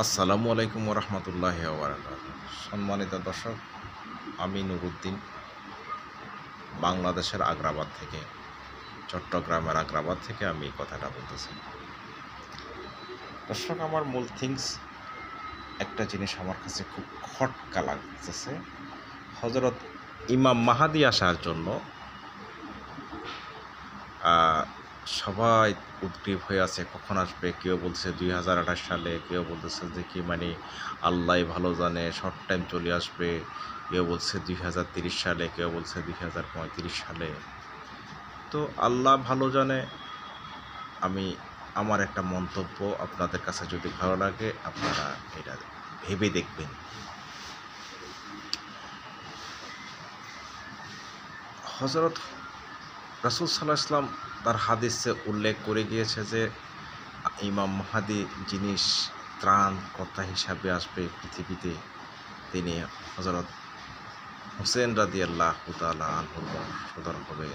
আসসালামু আলাইকুম রহমতুল্লাহ বারাকাতুহু। সম্মানিত দর্শক, আমি নুরুদ্দিন, বাংলাদেশের আগ্রাবাদ থেকে, চট্টগ্রামের আগ্রাবাদ থেকে আমি এই কথাটা বলতেছি। দর্শক, আমার মূল থিংস একটা জিনিস আমার কাছে খুব খটকা লাগতেছে। হজরত ইমাম মাহাদি আসার জন্য সবাই উদ্গ্রীব হয়ে আছে, কখন আসবে। কেউ বলছে 2028 সালে, কেউ বলতেছে যে কি মানে আল্লাহ ভালো জানে, শর্ট টাইম চলে আসবে। কেউ বলছে 2030 সালে, কেউ বলছে 2035 সালে। তো আল্লাহ ভালো জানে। আমার একটা মন্তব্য, আপনাদের কাছে যদি ভালো লাগে আপনারা এটা ভেবে দেখবেন। হজরত রাসূল সাল্লাল্লাহু আলাইহি ওয়াসাল্লাম তার হাদিসে উল্লেখ করে গিয়েছে যে ইমাম মাহাদি জিনিস ত্রাণকর্তা হিসাবে আসবে পৃথিবীতে। তিনি হজরত হুসেন রাদিয়াল্লাহু তাআলা আনহুর বংশধর হবে।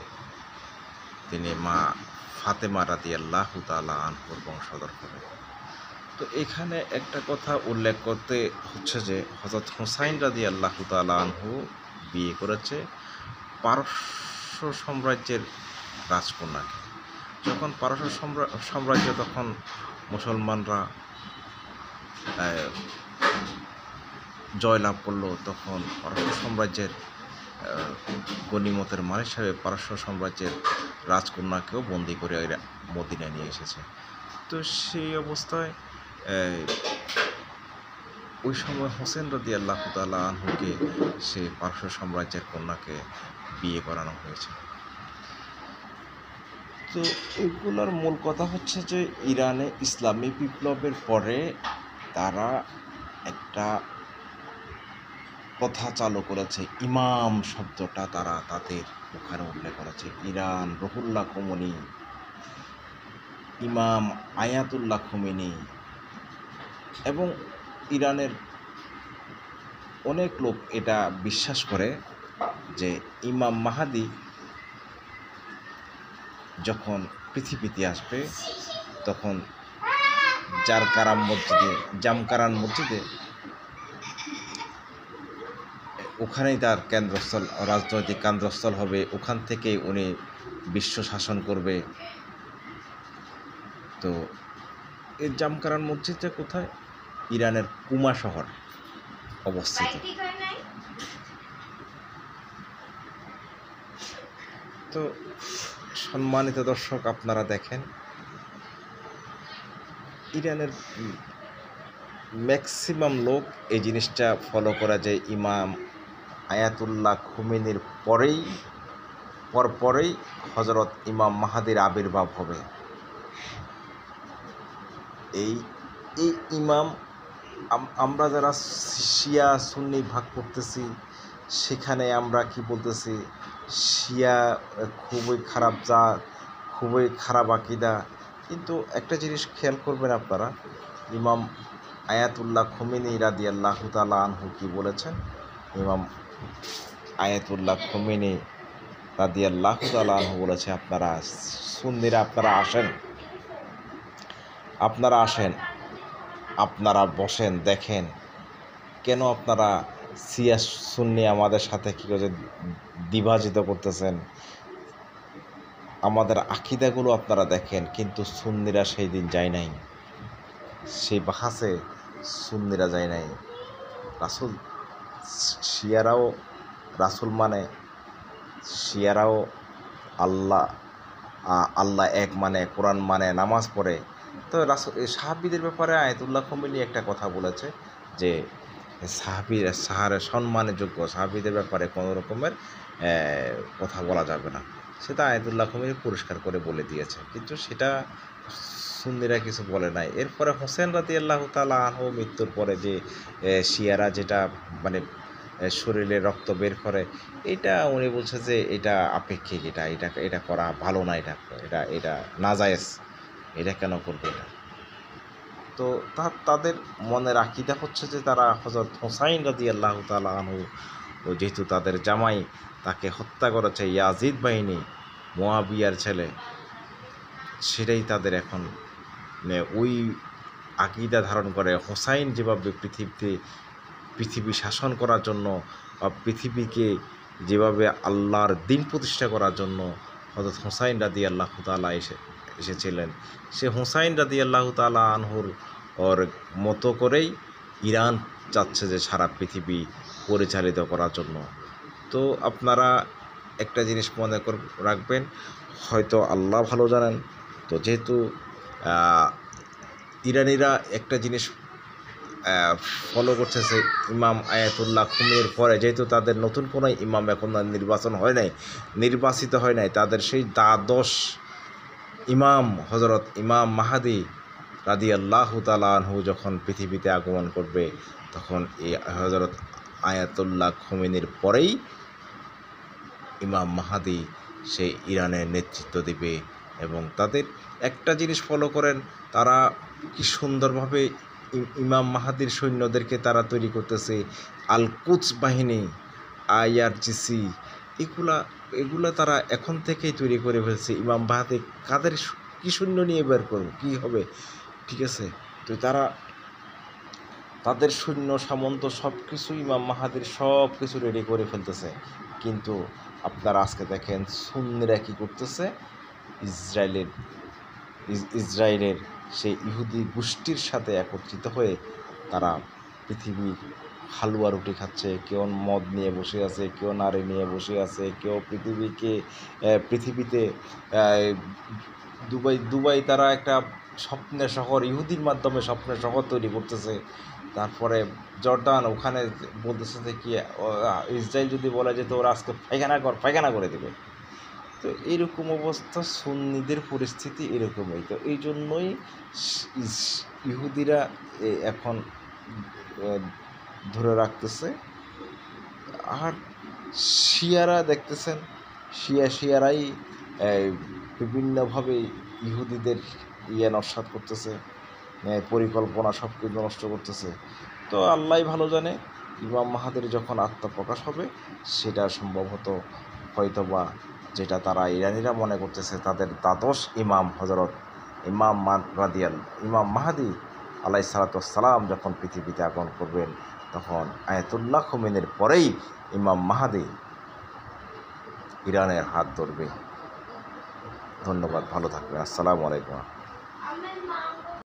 তিনি মা ফাতেমা রাদিয়াল্লাহু তাআলা আনহুর বংশধর হবে। তো এখানে একটা কথা উল্লেখ করতে হচ্ছে যে হজরত হুসাইন রাদিয়াল্লাহু তাআলা আনহু বিয়ে করেছে পারস্য সাম্রাজ্যের রাজকন্যাকে। যখন পারস্য সাম্রাজ্য তখন মুসলমানরা জয়লাভ করলো, তখন পারস্য সাম্রাজ্যের গনিমতের মাল হিসাবে পারস্য সাম্রাজ্যের রাজকন্যাকেও বন্দি করে এরা মদিনায় নিয়ে এসেছে। তো সেই অবস্থায় ওই সময় হোসেন রাদিয়াল্লাহু তাআলা আনহুকে সে পারস্য সাম্রাজ্যের কন্যাকে বিয়ে করানো হয়েছে। তো এগুলোর মূল কথা হচ্ছে যে ইরানে ইসলামী বিপ্লবের পরে তারা একটা প্রথা চালু করেছে, ইমাম শব্দটা তারা তাদের ওখানে উল্লেখ করেছে। ইরান রুহুল্লাহ খোমেনি, ইমাম আয়াতুল্লাহ খোমেনি এবং ইরানের অনেক লোক এটা বিশ্বাস করে যে ইমাম মাহাদি যখন পৃথিবীতে আসবে তখন জামকারান মসজিদে ওখানেই তার কেন্দ্রস্থল, রাজনৈতিক কেন্দ্রস্থল হবে। ওখান থেকেই উনি বিশ্ব শাসন করবে। তো এই জামকারান মসজিদটা কোথায়? ইরানের কুমা শহর অবস্থিত। তো সম্মানিত দর্শক, আপনারা দেখেন ইরানের ম্যাক্সিমাম লোক এই জিনিসটা ফলো করা যায়, ইমাম আয়াতুল্লাহ খোমেনির পরেই হজরত ইমাম মাহাদির আবির্ভাব হবে। এই ইমাম, আমরা যারা শিয়া সুন্নি ভাগ করতেছি সেখানে আমরা কি বলতেছি, শিয়া খুবই খারাপ জাত, খুবই খারাপ আকিদা। কিন্তু একটা জিনিস খেয়াল করবেন আপনারা, ইমাম আয়াতুল্লাহ খোমেনি রাদিয়াল্লাহু তাআলা আনহু কি বলেছেন? ইমাম আয়াতুল্লাহ খোমেনি রাদিয়াল্লাহু তাআলা আনহু বলেছে, আপনারা সুন্নিরা আপনারা আসেন, আপনারা বসেন, দেখেন কেন আপনারা শিয়া সুন্নি আমাদের সাথে কী করে বিভাজিত করতেছেন। আমাদের আকিদাগুলো আপনারা দেখেন, কিন্তু সুন্নিরা সেই দিন যায় নাই, সেই বাহাসে সুন্নিরা যায় নাই। রাসূল, শিয়ারাও রাসূল মানে, শিয়ারাও আল্লাহ এক মানে, কোরআন মানে, নামাজ পড়ে। তো সাহাবীদের ব্যাপারে আয়াতুল্লাহ খোমেনি একটা কথা বলেছে যে সম্মানের যোগ্য সাহাবীদের ব্যাপারে কোনো রকমের কথা বলা যাবে না। সেটা আয়াতুল্লাহ খোমেনি পরিষ্কার করে বলে দিয়েছে, কিন্তু সেটা সুন্নিরা কিছু বলে নাই। এরপরে হোসেন রাদিয়াল্লাহু তাআলা আনহু মৃত্যুর পরে যে শিয়ারা যেটা মানে শরীরে রক্ত বের করে, এটা উনি বলছে যে এটা আপেক্ষিক, এটা করা ভালো না, এটা নাজায়েজ, এটা কেন করবে এটা। তো তাদের মনের আকীদা হচ্ছে যে তারা হযরত হুসাইন রাদিয়াল্লাহু তাআলা আনহু, যেহেতু তাদের জামাই, তাকে হত্যা করেছে ইয়াজিদ বাহিনী, মুয়াবিয়ার ছেলে, সেটাই তাদের এখন ওই আকীদা ধারণ করে, হোসাইন যেভাবে পৃথিবী শাসন করার জন্য বা পৃথিবীকে যেভাবে আল্লাহর দিন প্রতিষ্ঠা করার জন্য হযরত হোসাইন রাদিয়াল্লাহু তাআলা এসেছিলেন, সে হোসাইন রাদিয়াল্লাহু তাআলা আনহুর মতো করেই ইরান চাচ্ছে যে সারা পৃথিবী পরিচালিত করার জন্য। তো আপনারা একটা জিনিস মনে রাখবেন, হয়তো আল্লাহ ভালো জানেন। তো যেহেতু ইরানিরা একটা জিনিস ফলো করতেছে, ইমাম আয়াতুল্লাহ খুমেনির পরে যেহেতু তাদের নতুন কোনো ইমাম এখন নির্বাচিত হয় নাই, তাদের সেই দ্বাদশ ইমাম হযরত ইমাম মাহদী রাদিয়াল্লাহু তাআলা আনহু যখন পৃথিবীতে আগমন করবে, তখন এই হযরত আয়াতুল্লাহ খুমেনির পরেই ইমাম মাহদী সেই ইরানের নেতৃত্ব দিবে। এবং তাদের একটা জিনিস ফলো করেন, তারা কি সুন্দরভাবে ইমাম মাহাদির সৈন্যদেরকে তারা তৈরি করতেছে, আল কুদস বাহিনী, IRGC, এগুলা তারা এখন থেকেই তৈরি করে ফেলছে। ইমাম মাহাদি কাদের কি সৈন্য নিয়ে বের করবে, কী হবে, ঠিক আছে। তো তারা তাদের সৈন্য সামন্ত সব কিছু ইমাম মাহাদির সব কিছু রেডি করে ফেলতেছে। কিন্তু আপনারা আজকে দেখেন সুন্নিরা কী করতেছে, ইসরায়েলের সেই ইহুদি গোষ্ঠীর সাথে একত্রিত হয়ে তারা পৃথিবীর হালুয়া রুটি খাচ্ছে। কেউ মদ নিয়ে বসে আছে, কেউ নারী নিয়ে বসে আছে, কেউ পৃথিবীতে দুবাই তারা একটা স্বপ্নের শহর, ইহুদির মাধ্যমে স্বপ্নের শহর তৈরি করতেছে। তারপরে জর্ডান, ওখানে বলতেছে যে কি ইসরায়েল যদি বলে যে তোর আজকে পায়খানা করে দেবে। তো এইরকম অবস্থা, সুন্নিদের পরিস্থিতি এরকমই। তো এই জন্যই ইহুদিরা এখন ধরে রাখতেছে। আর শিয়ারা দেখতেছেন, শিয়ারাই বিভিন্নভাবে ইহুদিদের নস্যাৎ করতেছে, পরিকল্পনা সব কিছু নষ্ট করতেছে। তো আল্লাহ ভালো জানে, ইমাম মাহাদির যখন আত্মপ্রকাশ হবে সেটা সম্ভবত হয়তোবা, যেটা তারা ইরানিরা মনে করতেছে, তাদের দ্বাদশ ইমাম হযরত ইমাম মাহদী আলাইহিস সালাতু ওয়াস সালাম যখন পৃথিবীতে আগমন করবেন, তখন আয়াতুল্লাহ খুমেনির পরেই ইমাম মাহদী ইরানের হাত ধরবে। ধন্যবাদ, ভালো থাকবেন। আসসালামু আলাইকুম।